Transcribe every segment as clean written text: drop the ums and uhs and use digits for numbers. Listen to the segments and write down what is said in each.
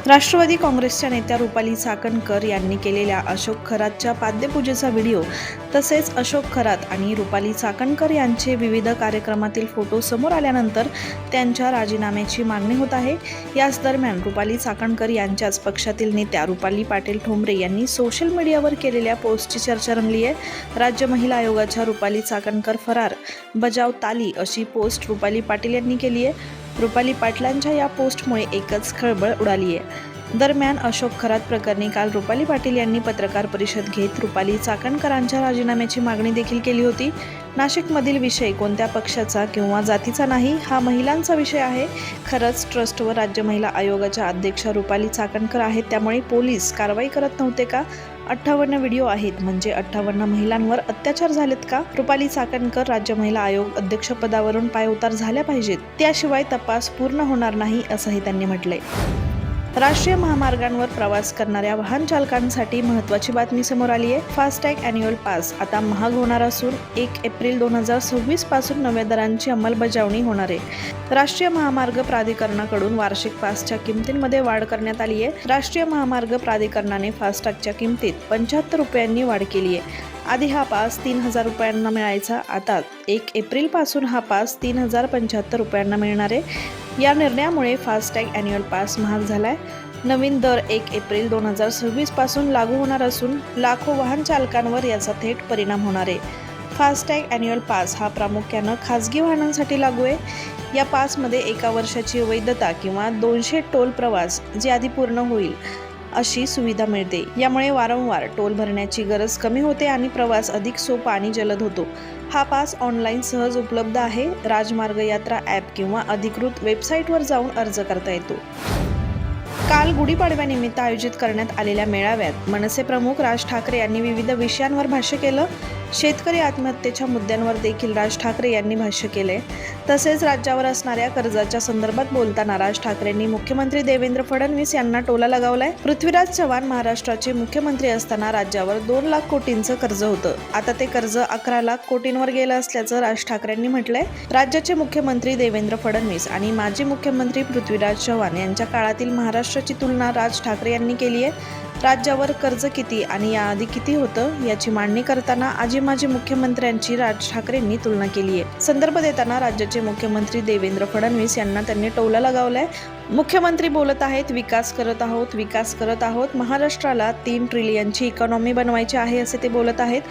राष्ट्रवादी काँग्रेसच्या नेत्या रुपाली चाकणकर यांनी केलेल्या अशोक खरातच्या पाद्यपूजेचा व्हिडिओ तसेच अशोक खरात आणि रुपाली चाकणकर यांचे विविध कार्यक्रमातील फोटो समोर आल्यानंतर त्यांच्या राजीनाम्याची मागणी होत आहे। याच दरम्यान रुपाली चाकणकर यांच्याच पक्षातील नेत्या रुपाली पाटील ठोंबरे यांनी सोशल मीडियावर केलेल्या पोस्टची चर्चा रंगली आहे। राज्य महिला आयोगाच्या रुपाली चाकणकर फरार, बजाव ताली अशी पोस्ट रुपाली पाटील यांनी केली आहे। रुपाली पाटलांच्या या पोस्टमुळे एकच खळबळ उडाली आहे। दरम्यान अशोक खरात प्रकरणी काल रुपाली पाटील यांनी पत्रकार परिषद घेत रुपाली चाकणकरांच्या राजीनाम्याची मागणी देखील केली होती। नाशिकमधील विषय कोणत्या पक्षाचा किंवा जातीचा नाही, हा महिलांचा विषय आहे। खरंच ट्रस्टवर राज्य महिला आयोगाच्या अध्यक्षा रुपाली चाकणकर आहेत, त्यामुळे पोलीस कारवाई करत नव्हते का? 58 व्हिडिओ आहेत म्हणजे 58 महिलांवर अत्याचार झालेत का? रुपाली चाकणकर राज्य महिला आयोग अध्यक्षपदावरून पायउतार झाल्या पाहिजेत, त्याशिवाय तपास पूर्ण होणार नाही असंही त्यांनी म्हटलंय। राष्ट्रीय महामार्गांवर प्रवास करणाऱ्या वाहन चालकांसाठी महत्त्वाची बातमी समोर आली आहे। फास्टॅग अॅन्युअल पास आता महाग होणार असून 1 एप्रिल 2026 पासून नव्या दरांची अंमलबजावणी होणार आहे। राष्ट्रीय महामार्ग प्राधिकरणाकडून वार्षिक पासच्या किमतींमध्ये वाढ करण्यात आली आहे। राष्ट्रीय महामार्ग प्राधिकरणाने फास्टॅगच्या किमतीत 75 रुपयांनी वाढ केली आहे। आधी हा पास 3000 रुपयांना मिळायचा, आता 1 एप्रिल पासून हा पास 3075 रुपयांना मिळणार आहे। या निर्णयामुळे फास्टॅग अॅन्युअल पास महाग झालाय। नवीन दर 1 एप्रिल 2026 पासून लागू होणार असून लाखो वाहन चालकांवर याचा थेट परिणाम होणार आहे। फास्टॅग अॅन्युअल पास हा प्रामुख्यानं खासगी वाहनांसाठी लागू आहे। या पासमध्ये 1 वर्षाची वैधता किंवा 200 टोल प्रवास जे आधी पूर्ण होईल अशी सुविधा मिळते। यामुळे वारंवार टोल भरण्याची गरज कमी होते आणि प्रवास अधिक सोपा आणि जलद होतो। हा पास ऑनलाईन सहज उपलब्ध आहे। राजमार्ग यात्रा ॲप किंवा अधिकृत वेबसाईटवर जाऊन अर्ज करता येतो। काल गुढीपाडव्यानिमित्त आयोजित करण्यात आलेल्या मेळाव्यात मनसे प्रमुख राज ठाकरे यांनी विविध विषयांवर भाष्य केलं। शेतकरी आत्महत्येच्या मुद्द्यांवर देखील राज ठाकरे यांनी भाष्य केले। तसेच राज्यावर असणाऱ्या कर्जाच्या संदर्भात बोलताना राज ठाकरेंनी मुख्यमंत्री देवेंद्र फडणवीस यांना टोला लगावलाय। पृथ्वीराज चव्हाण महाराष्ट्राचे मुख्यमंत्री असताना राज्यावर 2 लाख कोटींचं कर्ज होतं, आता ते कर्ज 11 लाख कोटींवर गेलं असल्याचं राज ठाकरेंनी म्हटलंय। राज्याचे मुख्यमंत्री देवेंद्र फडणवीस आणि माजी मुख्यमंत्री पृथ्वीराज चव्हाण यांच्या काळातील महाराष्ट्राची तुलना राज ठाकरे यांनी केली आहे। राज्यावर कर्ज किती आणि याआधी किती होतं याची मांडणी करताना आजी माजी मुख्यमंत्र्यांची राज ठाकरेंनी तुलना केली आहे। संदर्भ देताना राज्याचे मुख्यमंत्री देवेंद्र फडणवीस यांना त्यांनी टोला लगावलाय। मुख्यमंत्री बोलत आहेत, विकास करत आहोत, महाराष्ट्राला 3 ट्रिलियनची इकॉनॉमी बनवायची आहे असे ते बोलत आहेत,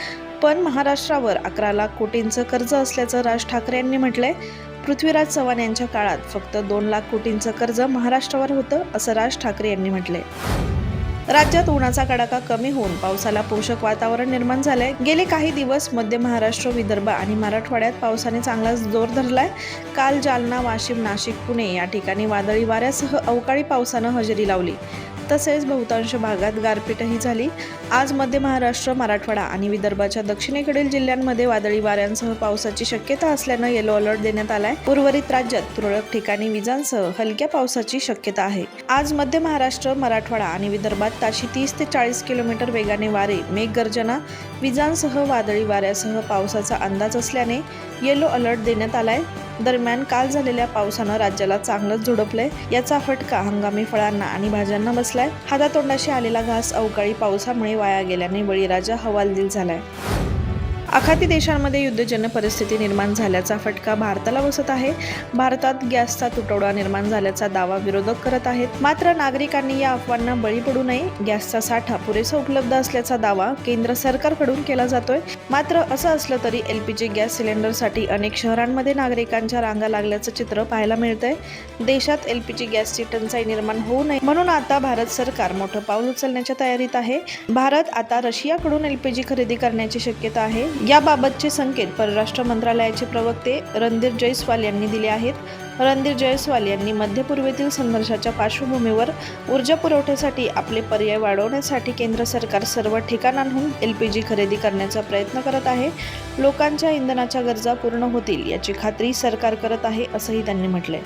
पण महाराष्ट्रावर 11 लाख कोटींचं कर्ज असल्याचं राज ठाकरे यांनी म्हटलंय। पृथ्वीराज चव्हाण यांच्या काळात फक्त 2 लाख कोटींचं कर्ज महाराष्ट्रावर होतं असं राज ठाकरे यांनी म्हटलंय। राज्यात उन्हाचा कडाका कमी होऊन पावसाला पोषक वातावरण निर्माण झालंय। गेले काही दिवस मध्य महाराष्ट्र, विदर्भ आणि मराठवाड्यात पावसाने चांगलाच जोर धरलाय। काल जालना, वाशिम, नाशिक, पुणे या ठिकाणी वादळी वाऱ्यासह अवकाळी पावसानं हजेरी लावली। तसेच बहुतांश भागात गारपीटही झाली। आज मध्य महाराष्ट्र, मराठवाडा आणि विदर्भाच्या दक्षिणेकडील जिल्ह्यांमध्ये वादळी वाऱ्यांसह पावसाची शक्यता असल्यानं येलो अलर्ट देण्यात आलाय। उर्वरित राज्यात तुरळक ठिकाणी विजांसह हलक्या पावसाची शक्यता आहे। आज मध्य महाराष्ट्र, मराठवाडा आणि विदर्भात ताशी 30 ते 40 किलोमीटर वेगाने वारे, मेघगर्जना, विजांसह वादळी वाऱ्यासह पावसाचा अंदाज असल्याने येलो अलर्ट देण्यात आलाय। दरम्यान काल झालेल्या पावसानं राज्याला चांगलंच झोडपलंय। याचा फटका हंगामी फळांना आणि भाज्यांना बसलाय। हातातोंडाशी आलेला घास अवकाळी पावसामुळे वाया गेल्याने बळीराजा हवालदिल झालाय। आखाती देशांमध्ये युद्धजन्य परिस्थिती निर्माण झाल्याचा फटका भारताला बसत आहे। भारतात गॅसचा तुटवडा निर्माण झाल्याचा दावा विरोधक करत आहेत, मात्र नागरिकांनी या अफवांना बळी पडू नये। गॅसचा साठा पुरेसा उपलब्ध असल्याचा दावा केंद्र सरकारकडून केला जातोय। मात्र असं असलं तरी LPG गॅस सिलेंडरसाठी अनेक शहरांमध्ये नागरिकांच्या रांगा लागल्याचं चित्र पाहायला मिळतंय। देशात LPG गॅसची टंचाई निर्माण होऊ नये म्हणून आता भारत सरकार मोठं पाऊल उचलण्याच्या तयारीत आहे। भारत आता रशियाकडून LPG खरेदी करण्याची शक्यता आहे। याबाबतचे संकेत परराष्ट्र मंत्रालयाचे प्रवक्ते रणधीर जयस्वाल यांनी दिले आहेत। रणधीर जयस्वाल यांनी मध्य पूर्वेतील संघर्षाच्या पार्श्वभूमीवर ऊर्जा पुरवठ्यासाठी आपले पर्याय वाढवण्यासाठी केंद्र सरकार सर्व ठिकाणांहून LPG खरेदी करण्याचा प्रयत्न करत आहे। लोकांच्या इंधनाच्या गरजा पूर्ण होतील याची खात्री सरकार करत आहे असंही त्यांनी म्हटलंय।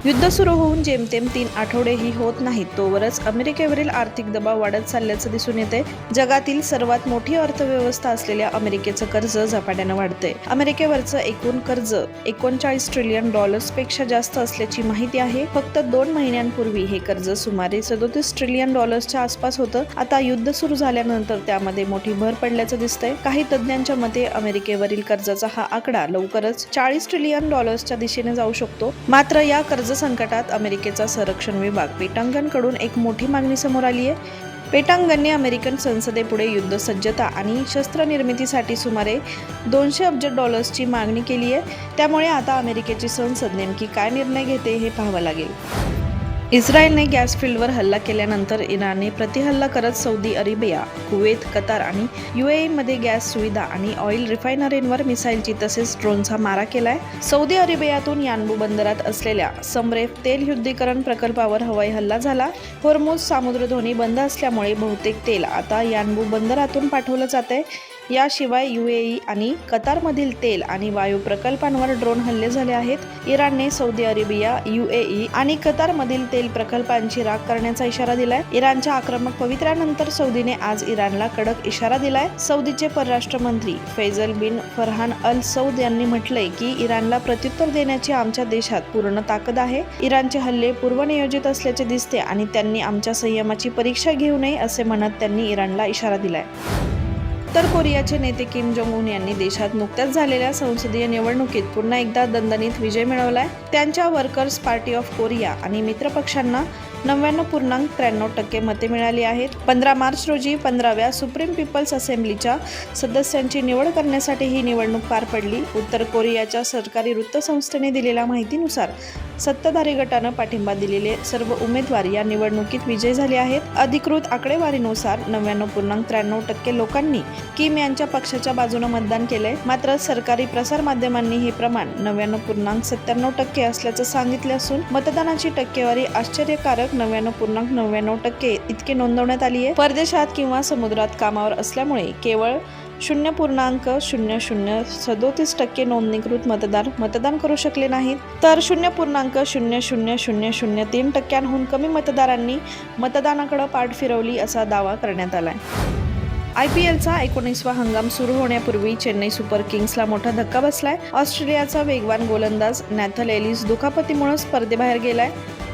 युद्ध सुरू होऊन जेमतेम 3 आठवडेही होत नाहीत तोवरच अमेरिकेवरील आर्थिक दबाव वाढत चालल्याचं दिसून येते. जगातील सर्वात मोठी अर्थव्यवस्था असलेल्या अमेरिकेचं कर्ज झपाट्यानं वाढतंय. अमेरिकेवरचं एकूण कर्ज 39 ट्रिलियन डॉलर्सपेक्षा जास्त असल्याची माहिती आहे. फक्त 2 महिन्यांपूर्वी हे कर्ज सुमारे 37 ट्रिलियन डॉलर्सच्या आसपास होतं. आता युद्ध सुरू झाल्यानंतर त्यामध्ये मोठी भर पडल्याचं दिसतंय. काही तज्ज्ञांच्या मते अमेरिकेवरील कर्जाचा हा आकडा लवकरच 40 ट्रिलियन डॉलर्सच्या दिशेने जाऊ शकतो. मात्र या कर्ज संकटात अमेरिकेचा संरक्षण विभाग पेंटागनकडून एक मोठी मागणी समोर आली आहे. पेंटागनने अमेरिकन संसदेपुढे युद्ध सज्जता आणि शस्त्र निर्मितीसाठी सुमारे 200 अब्ज डॉलर्सची मागणी केली आहे. त्यामुळे आता अमेरिकेची संसद नेमकी काय निर्णय घेते हे पाहावं लागेल. इस्रायलने गॅस फील्डवर हल्ला केल्यानंतर इराणने प्रतिहल्ला करत सौदी अरेबिया, कुवेत, कतार आणि UAE गॅस सुविधा आणि ऑइल रिफायनरींवर मिसाईलची तसेच ड्रोनचा मारा केलाय. सौदी अरेबियातून यानबू बंदरात असलेल्या समरेफ तेल शुद्धीकरण प्रकल्पावर हवाई हल्ला झाला. होर्मुझ सामुद्रधोनी बंद असल्यामुळे बहुतेक तेल आता यानबू बंदरातून पाठवलं जातंय. याशिवाय UAE आणि कतारमधील तेल आणि वायू प्रकल्पांवर ड्रोन हल्ले झाले आहेत. इराणने सौदी अरेबिया, UAE आणि कतारमधील तेल प्रकल्पांची राख करण्याचा इशारा दिलाय. इराणच्या आक्रमक पवित्र्यानंतर सौदीने आज इराणला कडक इशारा दिलाय. सौदीचे परराष्ट्र मंत्री फैसल बिन फरहान अल सौद यांनी म्हटलंय की इराणला प्रत्युत्तर देण्याची आमच्या देशात पूर्ण ताकद आहे. इराणचे हल्ले पूर्वनियोजित असल्याचे दिसते आणि त्यांनी आमच्या संयमाची परीक्षा घेऊ नये असे म्हणत त्यांनी इराणला इशारा दिलाय. उत्तर कोरियाचे नेते किम जोंग उन यांनी देशात नुकत्याच झालेल्या संसदीय निवडणुकीत पुन्हा एकदा दणदणीत विजय मिळवलाय. त्यांच्या वर्कर्स पार्टी ऑफ कोरिया आणि मित्रपक्षांना 99.93% मते मिळाली आहेत. 15 मार्च रोजी 15व्या सुप्रीम पीपल्स असेंब्लीच्या सदस्यांची निवड करण्यासाठी ही निवडणूक पार पडली. उत्तर कोरियाच्या सरकारी वृत्तसंस्थेने दिलेल्या माहितीनुसार सत्ताधारी गटानं पाठिंबा दिलेले सर्व उमेदवार या निवडणुकीत विजयी झाले आहेत. अधिकृत आकडेवारीनुसार 99.93% लोकांनी किम यांच्या पक्षाच्या बाजूने मतदान केलंय. मात्र सरकारी प्रसार माध्यमांनी हे प्रमाण 99.97% असल्याचं सांगितले असून मतदानाची टक्केवारी आश्चर्यकारक 99.99% इतके नोंदवण्यात आली आहे. परदेशात किंवा समुद्रात कामावर असल्यामुळे केवळ 0.0037% नोंदणीकृत मतदार मतदान करू शकले नाहीत, तर 0.0003% कमी मतदारांनी मतदानाकडे पाठ फिरवली असा दावा करण्यात आलाय. IPLचा 19वा हंगाम सुरू होण्यापूर्वी चेन्नई सुपर किंग्सला मोठा धक्का बसलाय. ऑस्ट्रेलियाचा वेगवान गोलंदाज नॅथन एलिस दुखापतीमुळे स्पर्धेबाहेर गेलाय.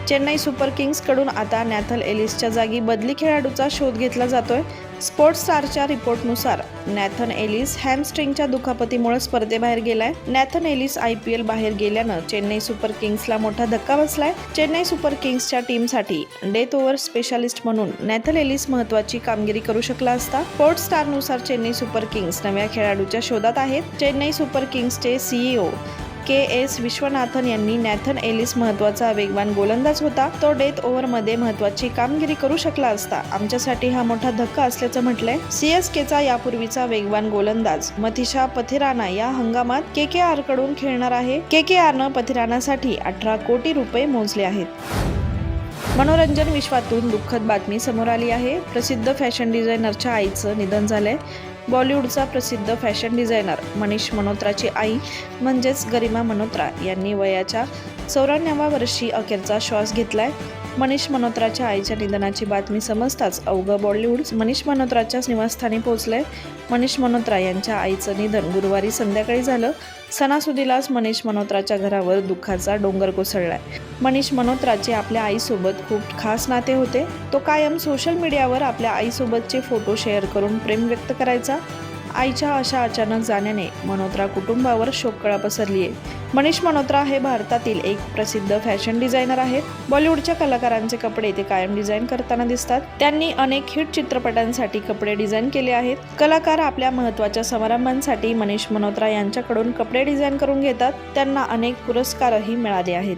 चेन्नई सुपर किंग्सकडून आता नॅथन एलिसच्या जागी बदली खेळाडूचा शोध घेतला जातोय. स्पोर्ट्स स्टारच्या रिपोर्टनुसार नॅथन एलिस हॅमस्ट्रिंगच्या दुखापतीमुळे स्पर्धेबाहेर गेलाय. नॅथन एलिस IPL बाहेर गेल्यानं चेन्नई सुपर किंग्सला मोठा धक्का बसलाय. चेन्नई सुपर किंग्सच्या टीमसाठी डेथ ओव्हर स्पेशालिस्ट म्हणून नॅथन एलिस महत्त्वाची कामगिरी करू शकला असता. स्पोर्ट्स स्टारनुसार चेन्नई सुपर किंग्स नव्या खेळाडूच्या शोधात आहेत. चेन्नई सुपर किंग्सचे CEO KS विश्वनाथन यांनी नॅथन एलिस महत्त्वाचा वेगवान गोलंदाज होता. तो डेथ ओव्हरमध्ये महत्त्वाची कामगिरी करू शकला असता. आमच्यासाठी हा मोठा धक्का असल्याचं म्हटलंय. CSKचा यापूर्वीचा वेगवान गोलंदाज मथिशा पथिराना या हंगामात KKR कडून खेळणार आहे. KKRनं पथिरानासाठी 18 कोटी रुपये मोजले आहेत. मनोरंजन विश्वातून दुःखद बातमी समोर आली आहे. प्रसिद्ध फॅशन डिझायनरच्या आईचं निधन झालंय. बॉलिवूडचा प्रसिद्ध फॅशन डिझायनर मनीष मल्होत्राची आई म्हणजेच गरिमा मल्होत्रा यांनी वयाच्या 94व्या वर्षी अखेरचा श्वास घेतलाय. मनीष मल्होत्राच्या आईच्या निधनाची बातमी समजताच अवघं बॉलिवूड मनीष मल्होत्राच्या निवासस्थानी पोहोचलंय. मनीष मल्होत्रा यांच्या आईचं निधन गुरुवारी संध्याकाळी झालं. सणासुदीलाच मनीष मल्होत्राच्या घरावर दुःखाचा डोंगर कोसळलाय. मनीष मल्होत्राचे आपल्या आईसोबत खूप खास नाते होते. तो कायम सोशल मीडियावर आपल्या आईसोबतचे फोटो शेअर करून प्रेम व्यक्त करायचा. आईच्या अशा अचानक जाण्याने मल्होत्रा कुटुंबावर शोककळा पसरली आहे. मनीष मल्होत्रा हे भारतातील एक प्रसिद्ध फॅशन डिझायनर आहेत. बॉलिवूडच्या कलाकारांचे कपडे ते कायम डिझाईन करताना दिसतात. त्यांनी अनेक हिट चित्रपटांसाठी कपडे डिझाईन केले आहेत. कलाकार आपल्या महत्त्वाच्या समारंभांसाठी मनीष मल्होत्रा यांच्याकडून कपडे डिझाईन करून घेतात. त्यांना अनेक पुरस्कारही मिळाले आहेत.